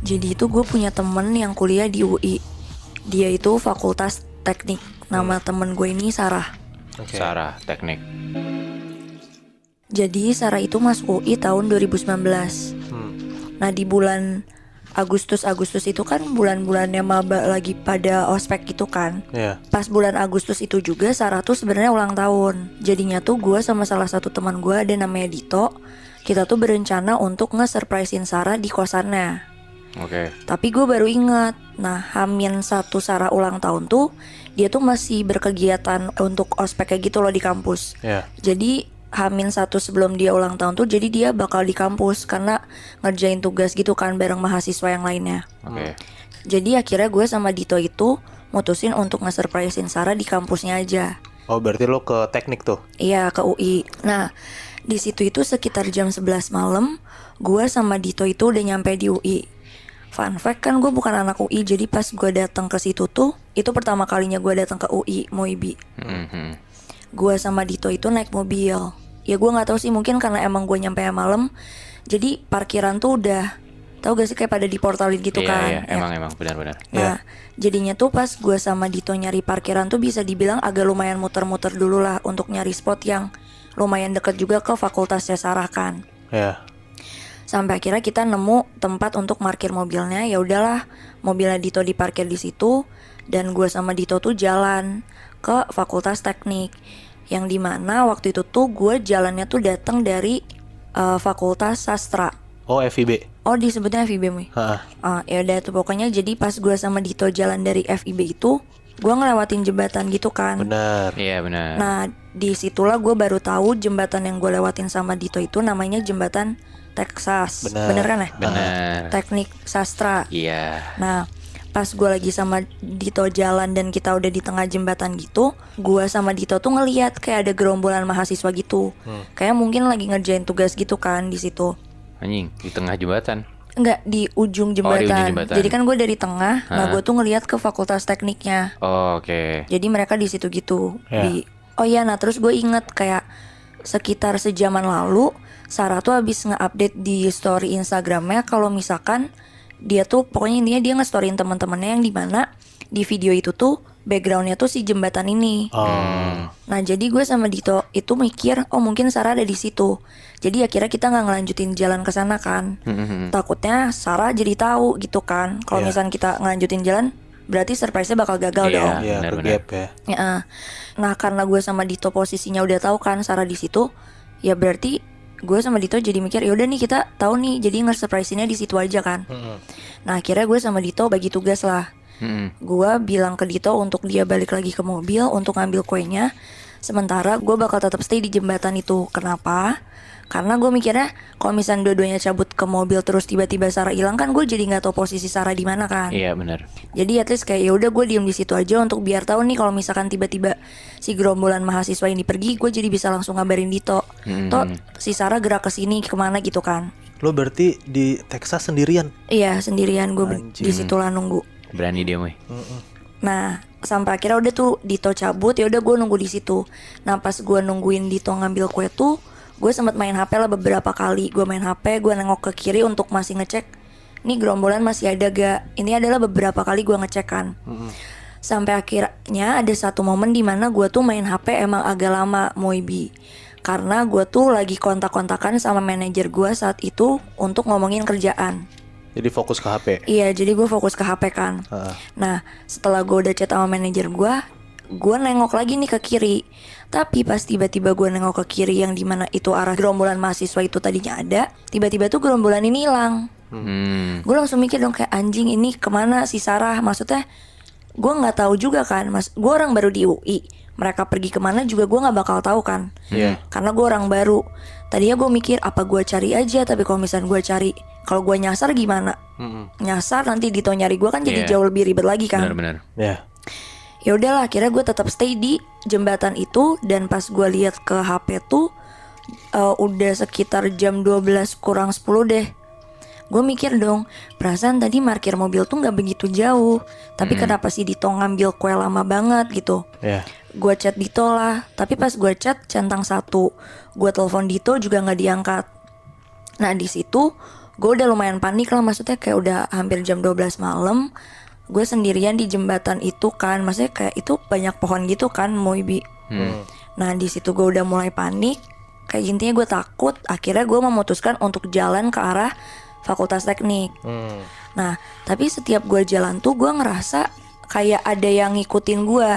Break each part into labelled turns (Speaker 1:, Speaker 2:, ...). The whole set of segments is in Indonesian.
Speaker 1: Jadi itu gue punya temen yang kuliah di UI. Dia itu fakultas teknik. Nama temen gue ini Sarah.
Speaker 2: Okay.
Speaker 3: Sarah, teknik.
Speaker 1: Jadi Sarah itu masuk UI tahun 2019. Nah di bulan Agustus itu kan bulan-bulannya maba lagi pada ospek gitu kan. Pas bulan Agustus itu juga Sarah tuh sebenarnya ulang tahun. Jadinya tuh gue sama salah satu teman gue ada namanya Dito. Kita tuh berencana untuk nge-surprisein Sarah di kosannya.
Speaker 3: Oke.
Speaker 1: Tapi gue baru ingat, nah H-1 Sarah ulang tahun tuh dia tuh masih berkegiatan untuk ospek kayak gitu loh di kampus. Jadi H-1 sebelum dia ulang tahun tuh jadi dia bakal di kampus karena ngerjain tugas gitu kan bareng mahasiswa yang lainnya.
Speaker 3: Oke.
Speaker 1: Jadi akhirnya gue sama Dito itu mutusin untuk nge-surprisein Sarah di kampusnya aja.
Speaker 2: Oh berarti lo ke teknik tuh?
Speaker 1: Iya ke UI. Nah di situ itu sekitar jam 11 malam gue sama Dito itu udah nyampe di UI. Fun fact kan gue bukan anak UI, jadi pas gue datang ke situ tuh itu pertama kalinya gue datang ke UI Moibi. Gue sama Dito itu naik mobil. Ya gue nggak tahu sih, mungkin karena emang gue nyampe malam, jadi parkiran tuh udah tahu gak sih kayak pada diportalin gitu kan.
Speaker 3: Iya, emang benar-benar.
Speaker 1: Nah jadinya tuh pas gue sama Dito nyari parkiran tuh bisa dibilang agak lumayan muter-muter dulu lah untuk nyari spot yang lumayan deket juga ke fakultasnya Sarah kan. Sampai akhirnya kita nemu tempat untuk parkir mobilnya. Ya udahlah, mobilnya Dito diparkir di situ dan gue sama Dito tuh jalan ke fakultas teknik. Yang dimana waktu itu tuh gue jalannya tuh datang dari fakultas sastra.
Speaker 2: Oh FIB.
Speaker 1: Oh disebutnya FIB mi. Ya udah tuh pokoknya jadi pas gue sama Dito jalan dari FIB itu gue ngelewatin jembatan gitu kan.
Speaker 2: Benar.
Speaker 3: Iya benar.
Speaker 1: Nah disitulah gue baru tahu jembatan yang gue lewatin sama Dito itu namanya jembatan Texas. Bener kan ya?
Speaker 3: Benar.
Speaker 1: Teknik sastra.
Speaker 3: Iya.
Speaker 1: Nah pas gue lagi sama Dito jalan dan kita udah di tengah jembatan gitu, gue sama Dito tuh ngeliat kayak ada gerombolan mahasiswa gitu. Kayak mungkin lagi ngerjain tugas gitu kan di situ.
Speaker 3: Anjing, di tengah jembatan.
Speaker 1: Enggak, di ujung jembatan.
Speaker 3: Oh, di ujung jembatan.
Speaker 1: Jadi kan gue dari tengah, nah gue tuh ngeliat ke fakultas tekniknya.
Speaker 3: Oh, oke.
Speaker 1: Jadi mereka di situ gitu. Oh iya, nah terus gue inget kayak sekitar sejaman lalu Sarah tuh habis nge-update di story Instagramnya kalau misalkan dia tuh pokoknya intinya dia nge-storyin teman-temannya yang dimana di video itu tuh backgroundnya tuh si jembatan ini. Nah jadi gue sama Dito itu mikir oh mungkin Sarah ada di situ. Jadi akhirnya kita nggak ngelanjutin jalan ke sana kan. Takutnya Sarah jadi tahu gitu kan. Kalau misalnya kita ngelanjutin jalan berarti surprise-nya bakal gagal dong.
Speaker 2: Iya, ke-gap ya.
Speaker 1: Nah karena gue sama Dito posisinya udah tahu kan Sarah di situ, ya berarti gue sama Dito jadi mikir ya udah nih kita tahu nih jadi nge-surprise-nya di situ aja kan. Nah akhirnya gue sama Dito bagi tugas lah. Gue bilang ke Dito untuk dia balik lagi ke mobil untuk ngambil kuenya. Sementara gue bakal tetap stay di jembatan itu. Kenapa? Karena gue mikirnya kalau misalnya dua-duanya cabut ke mobil terus tiba-tiba Sarah hilang kan gue jadi nggak tahu posisi Sarah di mana kan.
Speaker 3: Iya benar.
Speaker 1: Jadi at least kayak ya udah gue diem di situ aja untuk biar tahu nih kalau misalkan tiba-tiba si gerombolan mahasiswa ini pergi, gue jadi bisa langsung ngabarin Dito. Toh si Sarah gerak ke sini kemana gitu kan.
Speaker 2: Lo berarti di Texas sendirian?
Speaker 1: Iya sendirian gue di situ lah nunggu.
Speaker 3: Berani dia mah.
Speaker 1: Nah sampai akhirnya udah tuh Dito cabut, ya udah gue nunggu di situ. Nah pas gue nungguin Dito ngambil kue tuh gue sempat main HP lah beberapa kali. Gue main HP, gue nengok ke kiri untuk masih ngecek nih gerombolan masih ada gak. Ini adalah beberapa kali gue ngecek kan. Sampai akhirnya ada satu momen dimana gue tuh main HP emang agak lama Moibi. Karena gue tuh lagi kontak-kontakan sama manajer gue saat itu untuk ngomongin kerjaan.
Speaker 2: Jadi fokus ke HP?
Speaker 1: Iya jadi gue fokus ke HP kan. Nah setelah gue udah chat sama manajer gue nengok lagi nih ke kiri. Tapi pas tiba-tiba gue nengok ke kiri yang dimana itu arah gerombolan mahasiswa itu tadinya ada, tiba-tiba tuh gerombolan ini hilang. Gue langsung mikir dong kayak anjing ini kemana si Sarah. Maksudnya gue gak tahu juga kan. Gue orang baru di UI, mereka pergi kemana juga gue gak bakal tahu kan. Karena gue orang baru. Tadinya gue mikir apa gue cari aja. Tapi kalau misalnya gue cari, kalau gue nyasar gimana? Nyasar nanti Dito nyari gue kan jadi jauh lebih ribet lagi kan.
Speaker 3: Benar-benar.
Speaker 1: Ya udahlah akhirnya gue tetap stay di jembatan itu. Dan pas gue lihat ke HP tuh udah sekitar jam 12 kurang 10 deh. Gue mikir dong, perasaan tadi parkir mobil tuh gak begitu jauh. Tapi kenapa sih Dito ngambil kue lama banget gitu. Gue chat Dito lah. Tapi pas gue chat centang satu. Gue telepon Dito juga gak diangkat. Nah di situ gue udah lumayan panik lah, maksudnya kayak udah hampir jam 12 malam. Gue sendirian di jembatan itu kan, maksudnya kayak itu banyak pohon gitu kan, Moibi. Nah di situ gue udah mulai panik, kayak intinya gue takut. Akhirnya gue memutuskan untuk jalan ke arah Fakultas Teknik. Nah tapi setiap gue jalan tuh gue ngerasa kayak ada yang ngikutin gue.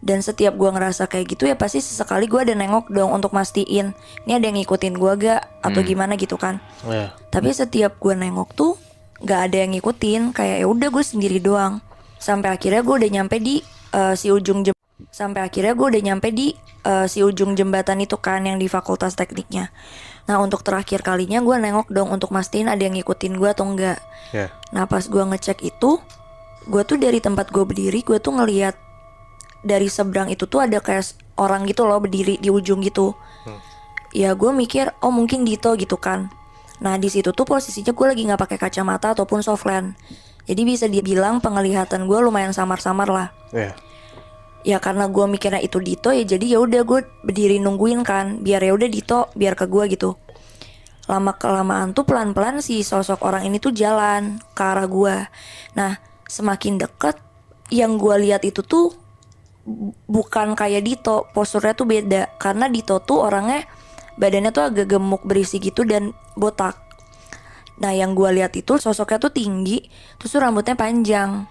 Speaker 1: Dan setiap gue ngerasa kayak gitu ya pasti sesekali gue ada nengok dong untuk mastiin ini ada yang ngikutin gue gak atau gimana gitu kan. Tapi setiap gue nengok tuh gak ada yang ngikutin, kayak ya udah gue sendiri doang. Sampai akhirnya gue udah nyampe di si ujung jembatan itu kan yang di Fakultas Tekniknya. Nah untuk terakhir kalinya gue nengok dong untuk mastiin ada yang ngikutin gue atau enggak. Nah pas gue ngecek itu, gue tuh dari tempat gue berdiri, gue tuh ngeliat dari seberang itu tuh ada kayak orang gitu loh berdiri di ujung gitu. Ya gue mikir oh mungkin Dito gitu kan. Nah di situ tuh posisinya gue lagi nggak pakai kacamata ataupun softland, jadi bisa dibilang penglihatan gue lumayan samar-samar lah. Ya karena gue mikirnya itu Dito ya jadi ya udah gue berdiri nungguin kan, biar ya udah Dito biar ke gue gitu. Lama kelamaan tuh pelan-pelan si sosok orang ini tuh jalan ke arah gue. Nah semakin deket yang gue lihat itu tuh bukan kayak Dito, posturnya tuh beda. Karena Dito tuh orangnya badannya tuh agak gemuk berisi gitu dan botak. Nah yang gue lihat itu sosoknya tuh tinggi, terus tuh rambutnya panjang.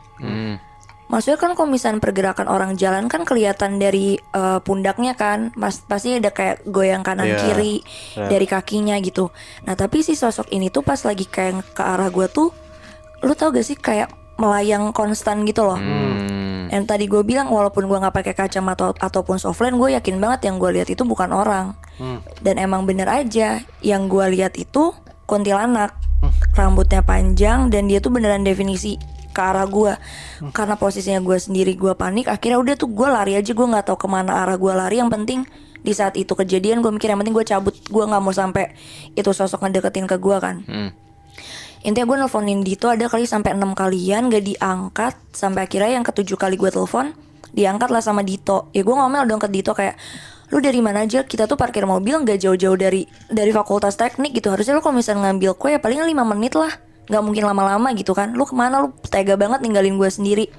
Speaker 1: Maksudnya kan kalau misalnya pergerakan orang jalan kan kelihatan dari pundaknya kan, pasti ada kayak goyang kanan kiri dari kakinya gitu. Nah tapi si sosok ini tuh pas lagi kayak ke arah gue tuh, lu tau gak sih kayak melayang konstan gitu loh. Yang tadi gue bilang walaupun gue nggak pakai kacamata ataupun softland, gue yakin banget yang gue lihat itu bukan orang. Dan emang bener aja yang gue lihat itu kuntilanak. Rambutnya panjang dan dia tuh beneran definisi ke arah gue. Karena posisinya gue sendiri, gue panik. Akhirnya udah tuh gue lari aja, gue nggak tahu kemana arah gue lari. Yang penting di saat itu kejadian gue mikir yang penting gue cabut, gue nggak mau sampai itu sosok ngedeketin ke gue kan. Intinya gue nelfonin Dito ada kali sampai 6 kalian gak diangkat. Sampai akhirnya yang ke-7 kali gue telepon diangkat lah sama Dito. Ya gue ngomel dong ke Dito kayak, lu dari mana aja? Kita tuh parkir mobil gak jauh-jauh dari Fakultas Teknik gitu. Harusnya lu kalau misalnya ngambil kue ya paling 5 menit lah, gak mungkin lama-lama gitu kan. Lu kemana? Lu tega banget ninggalin gue sendiri.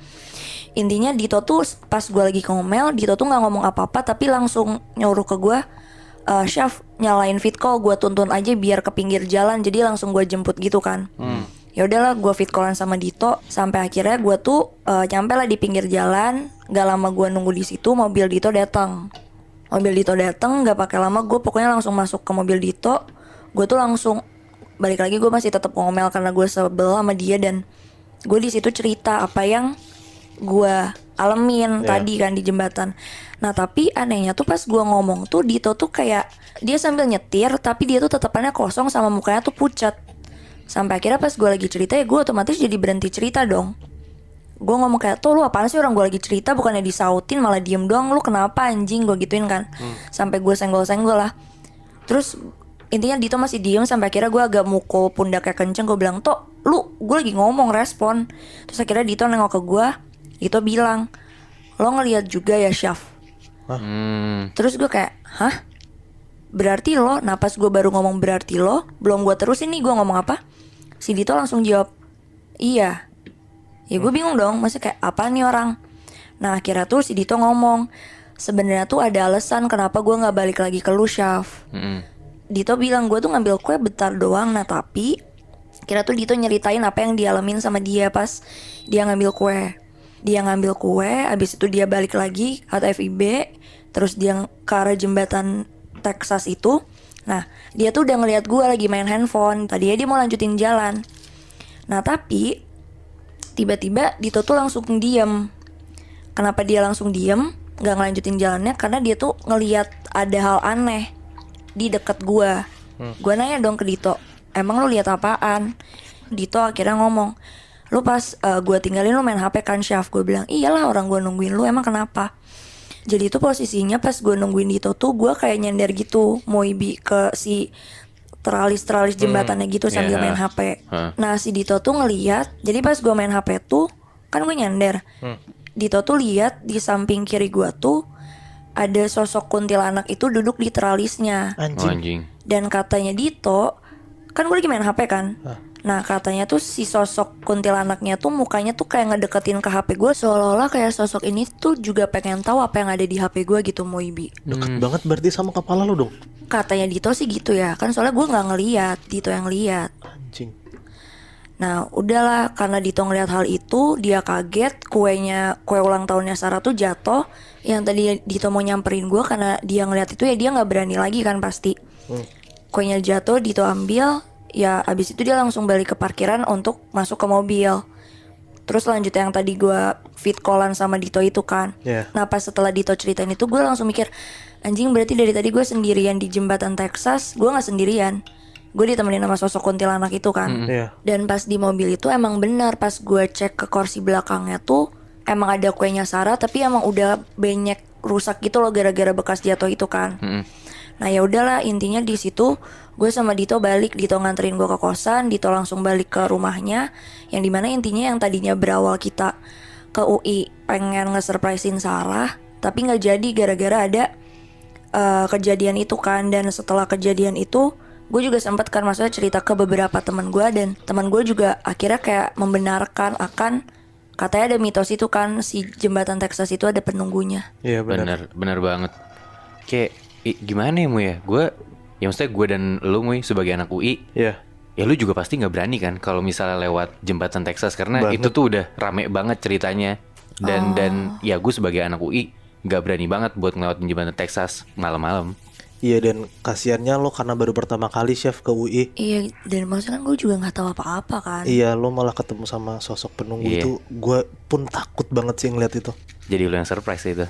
Speaker 1: Intinya Dito tuh pas gue lagi ngomel, Dito tuh gak ngomong apa-apa tapi langsung nyuruh ke gue, Syaf nyalain fit call, gue tuntun aja biar ke pinggir jalan. Jadi langsung gue jemput gitu kan. Ya udahlah gue fit callan sama Dito. Sampai akhirnya gue tuh nyampe lah di pinggir jalan. Gak lama gue nunggu di situ, mobil Dito datang. Gak pakai lama gue pokoknya langsung masuk ke mobil Dito. Gue tuh langsung balik lagi, gue masih tetap ngomel karena gue sebel sama dia. Dan gue di situ cerita apa yang gue alamin tadi kan di jembatan. Nah tapi anehnya tuh pas gue ngomong tuh Dito tuh kayak dia sambil nyetir tapi dia tuh tatapannya kosong sama mukanya tuh pucat. Sampai akhirnya pas gue lagi cerita ya gue otomatis jadi berhenti cerita dong. Gue ngomong kayak, tuh lu apaan sih, orang gue lagi cerita bukannya disautin malah diem doang, lu kenapa anjing, gue gituin kan. Sampai gue senggol-senggol lah. Terus intinya Dito masih diem sampai akhirnya gue agak mukul pundaknya kenceng. Gue bilang, Tok lu, gue lagi ngomong, respon. Terus akhirnya Dito nengok ke gue. Dito bilang, lo ngeliat juga ya Syaf? Terus gue kayak, hah? Berarti lo? Nah pas gue baru ngomong berarti lo, belum gue terusin nih gue ngomong apa, si Dito langsung jawab, iya. Ya gue bingung dong, maksudnya kayak apa nih orang. Nah akhirnya tuh si Dito ngomong, sebenarnya tuh ada alasan kenapa gue gak balik lagi ke lu Syaf. Dito bilang gue tuh ngambil kue bentar doang. Nah tapi kira tuh Dito nyeritain apa yang dialamin sama dia pas dia ngambil kue. Dia ngambil kue, abis itu dia balik lagi ke FIB. Terus dia ke arah jembatan Texas itu. Nah dia tuh udah ngeliat gue lagi main handphone. Tadinya dia mau lanjutin jalan. Nah tapi tiba-tiba Dito tuh langsung diem. Kenapa dia langsung diem, gak ngelanjutin jalannya? Karena dia tuh ngeliat ada hal aneh di deket gue. Gue nanya dong ke Dito, emang lu lihat apaan? Dito akhirnya ngomong, lu pas gue tinggalin lu main HP kan Syaf? Gue bilang, iyalah orang gue nungguin lu, emang kenapa? Jadi itu posisinya pas gue nungguin Dito tuh gue kayak nyender gitu, mau ibi ke si teralis jembatannya gitu sambil main HP. Nah si Dito tuh ngeliat, jadi pas gue main HP tuh kan gue nyender. Dito tuh lihat di samping kiri gue tuh ada sosok kuntilanak itu duduk di teralisnya.
Speaker 3: Anjing.
Speaker 1: Dan katanya Dito kan gue lagi main HP kan. Nah katanya tuh si sosok kuntilanaknya tuh mukanya tuh kayak ngedeketin ke HP gue, seolah-olah kayak sosok ini tuh juga pengen tahu apa yang ada di HP gue gitu, Moibi.
Speaker 2: Deket banget berarti sama kepala lu dong.
Speaker 1: Katanya Dito sih gitu ya, kan soalnya gue nggak ngeliat, Dito yang lihat.
Speaker 2: Anjing.
Speaker 1: Nah udahlah, karena Dito ngeliat hal itu, dia kaget, kue ulang tahunnya Sarah tuh jatuh. Yang tadi Dito mau nyamperin gue, karena dia ngeliat itu ya dia nggak berani lagi kan pasti. Kuenya jatuh, Dito ambil. Ya abis itu dia langsung balik ke parkiran untuk masuk ke mobil. Terus lanjut yang tadi gue fit callan sama Dito itu kan. Nah pas setelah Dito ceritain itu, gue langsung mikir, anjing berarti dari tadi gue sendirian di jembatan Texas. Gue gak sendirian, gue ditemenin sama sosok kuntilanak itu kan. Dan pas di mobil itu emang benar, pas gue cek ke kursi belakangnya tuh emang ada kuenya Sarah, tapi emang udah banyak rusak gitu loh gara-gara bekas jatuh itu kan. Nah ya udahlah, intinya di situ gue sama Dito balik, Dito nganterin gue ke kosan, Dito langsung balik ke rumahnya. Yang dimana intinya yang tadinya berawal kita ke UI pengen nge-surprisein Sarah, tapi gak jadi gara-gara ada kejadian itu kan. Dan setelah kejadian itu gue juga sempat kan maksudnya cerita ke beberapa teman gue, dan teman gue juga akhirnya kayak membenarkan akan katanya ada mitos itu kan, si jembatan Texas itu ada penunggunya.
Speaker 2: Iya benar.
Speaker 3: Bener banget. Kayak gimana ya Mu ya? Gue, ya maksudnya gue dan lu Mu sebagai anak UI, ya lu juga pasti nggak berani kan kalau misalnya lewat jembatan Texas, karena itu tuh udah rame banget ceritanya. Dan ya gue sebagai anak UI nggak berani banget buat ngelewatin jembatan Texas malam-malam.
Speaker 2: Iya, dan kasiannya lo karena baru pertama kali Chef ke UI.
Speaker 1: Iya, dan maksudnya kan gue juga gak tahu apa-apa kan.
Speaker 2: Iya, lo malah ketemu sama sosok penunggu itu. Gue pun takut banget sih ngeliat itu.
Speaker 3: Jadi lo yang surprise itu.